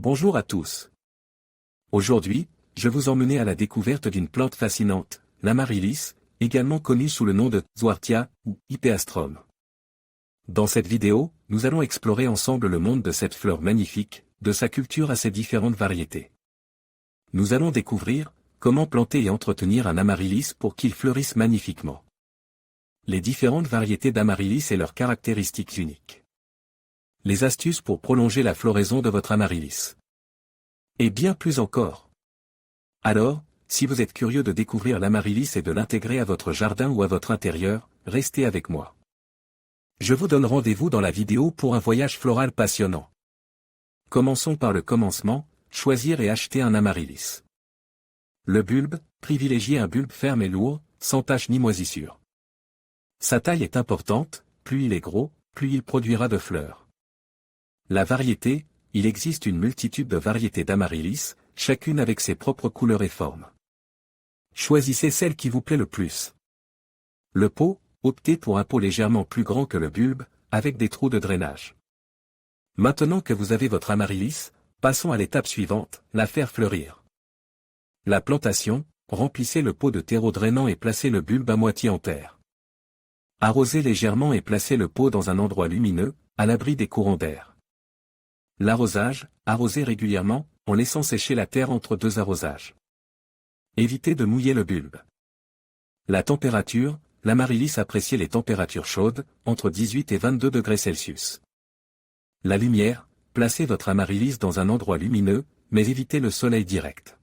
Bonjour à tous. Aujourd'hui, je vous emmène à la découverte d'une plante fascinante, l'amaryllis, également connue sous le nom de Zwartia ou Hypeastrum. Dans cette vidéo, nous allons explorer ensemble le monde de cette fleur magnifique, de sa culture à ses différentes variétés. Nous allons découvrir comment planter et entretenir un amaryllis pour qu'il fleurisse magnifiquement. Les différentes variétés d'amaryllis et leurs caractéristiques uniques. Les astuces pour prolonger la floraison de votre amaryllis. Et bien plus encore. Alors, si vous êtes curieux de découvrir l'amaryllis et de l'intégrer à votre jardin ou à votre intérieur, restez avec moi. Je vous donne rendez-vous dans la vidéo pour un voyage floral passionnant. Commençons par le commencement, choisir et acheter un amaryllis. Le bulbe, privilégiez un bulbe ferme et lourd, sans tache ni moisissure. Sa taille est importante, plus il est gros, plus il produira de fleurs. La variété, il existe une multitude de variétés d'amaryllis, chacune avec ses propres couleurs et formes. Choisissez celle qui vous plaît le plus. Le pot, optez pour un pot légèrement plus grand que le bulbe, avec des trous de drainage. Maintenant que vous avez votre amaryllis, passons à l'étape suivante, la faire fleurir. La plantation, remplissez le pot de terreau drainant et placez le bulbe à moitié en terre. Arrosez légèrement et placez le pot dans un endroit lumineux, à l'abri des courants d'air. L'arrosage, arrosez régulièrement, en laissant sécher la terre entre deux arrosages. Évitez de mouiller le bulbe. La température, l'amaryllis apprécie les températures chaudes, entre 18 et 22 degrés Celsius. La lumière, placez votre amaryllis dans un endroit lumineux, mais évitez le soleil direct.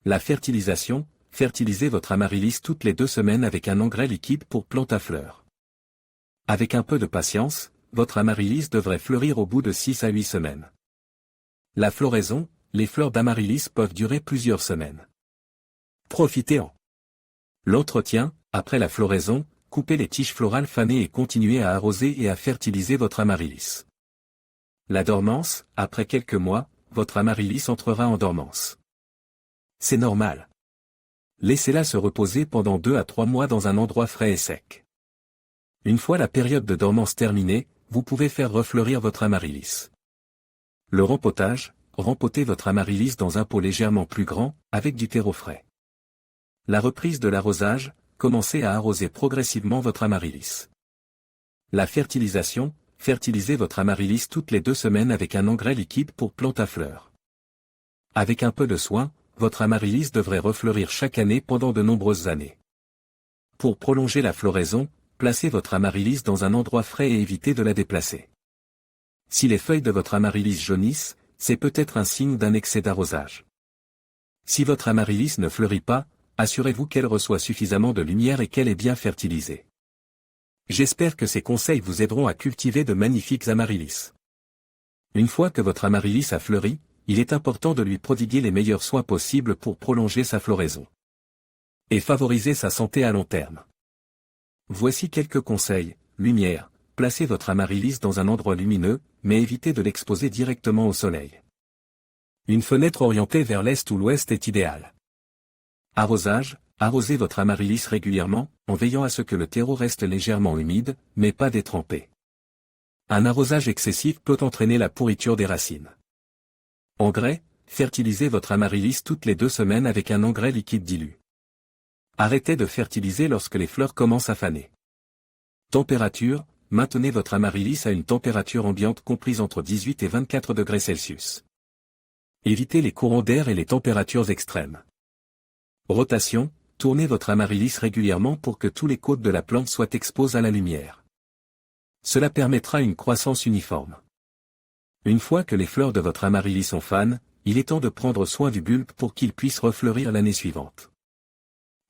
La fertilisation, fertilisez votre amaryllis toutes les 2 semaines avec un engrais liquide pour plante à fleurs. Avec un peu de patience, votre amaryllis devrait fleurir au bout de 6 à 8 semaines. La floraison, les fleurs d'amaryllis peuvent durer plusieurs semaines. Profitez-en. L'entretien, après la floraison, coupez les tiges florales fanées et continuez à arroser et à fertiliser votre amaryllis. La dormance, après quelques mois, votre amaryllis entrera en dormance. C'est normal. Laissez-la se reposer pendant 2 à 3 mois dans un endroit frais et sec. Une fois la période de dormance terminée, vous pouvez faire refleurir votre amaryllis. Le rempotage, rempotez votre amaryllis dans un pot légèrement plus grand, avec du terreau frais. La reprise de l'arrosage, commencez à arroser progressivement votre amaryllis. La fertilisation, fertilisez votre amaryllis toutes les 2 semaines avec un engrais liquide pour plante à fleurs. Avec un peu de soin, votre amaryllis devrait refleurir chaque année pendant de nombreuses années. Pour prolonger la floraison, placez votre amaryllis dans un endroit frais et évitez de la déplacer. Si les feuilles de votre amaryllis jaunissent, c'est peut-être un signe d'un excès d'arrosage. Si votre amaryllis ne fleurit pas, assurez-vous qu'elle reçoit suffisamment de lumière et qu'elle est bien fertilisée. J'espère que ces conseils vous aideront à cultiver de magnifiques amaryllis. Une fois que votre amaryllis a fleuri, il est important de lui prodiguer les meilleurs soins possibles pour prolonger sa floraison. Et favoriser sa santé à long terme. Voici quelques conseils. Lumière, placez votre amaryllis dans un endroit lumineux, mais évitez de l'exposer directement au soleil. Une fenêtre orientée vers l'est ou l'ouest est idéale. Arrosage, arrosez votre amaryllis régulièrement, en veillant à ce que le terreau reste légèrement humide, mais pas détrempé. Un arrosage excessif peut entraîner la pourriture des racines. Engrais, fertilisez votre amaryllis toutes les 2 semaines avec un engrais liquide dilu. Arrêtez de fertiliser lorsque les fleurs commencent à faner. Température, maintenez votre amaryllis à une température ambiante comprise entre 18 et 24 degrés Celsius. Évitez les courants d'air et les températures extrêmes. Rotation, tournez votre amaryllis régulièrement pour que tous les côtes de la plante soient exposés à la lumière. Cela permettra une croissance uniforme. Une fois que les fleurs de votre amaryllis sont fanes, il est temps de prendre soin du bulbe pour qu'il puisse refleurir l'année suivante.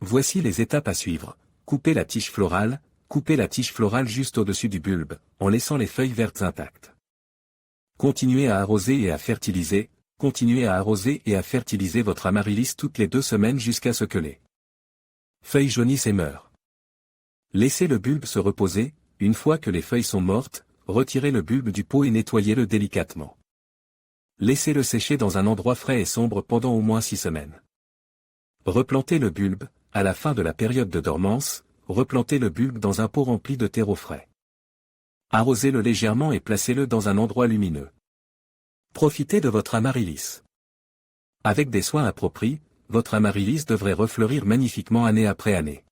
Voici les étapes à suivre. Coupez la tige florale juste au-dessus du bulbe, en laissant les feuilles vertes intactes. Continuez à arroser et à fertiliser, votre amaryllis toutes les 2 semaines jusqu'à ce que les feuilles jaunissent et meurent. Laissez le bulbe se reposer, une fois que les feuilles sont mortes, retirez le bulbe du pot et nettoyez-le délicatement. Laissez-le sécher dans un endroit frais et sombre pendant au moins 6 semaines. Replantez le bulbe, à la fin de la période de dormance, replantez le bulbe dans un pot rempli de terreau frais. Arrosez-le légèrement et placez-le dans un endroit lumineux. Profitez de votre amaryllis. Avec des soins appropriés, votre amaryllis devrait refleurir magnifiquement année après année.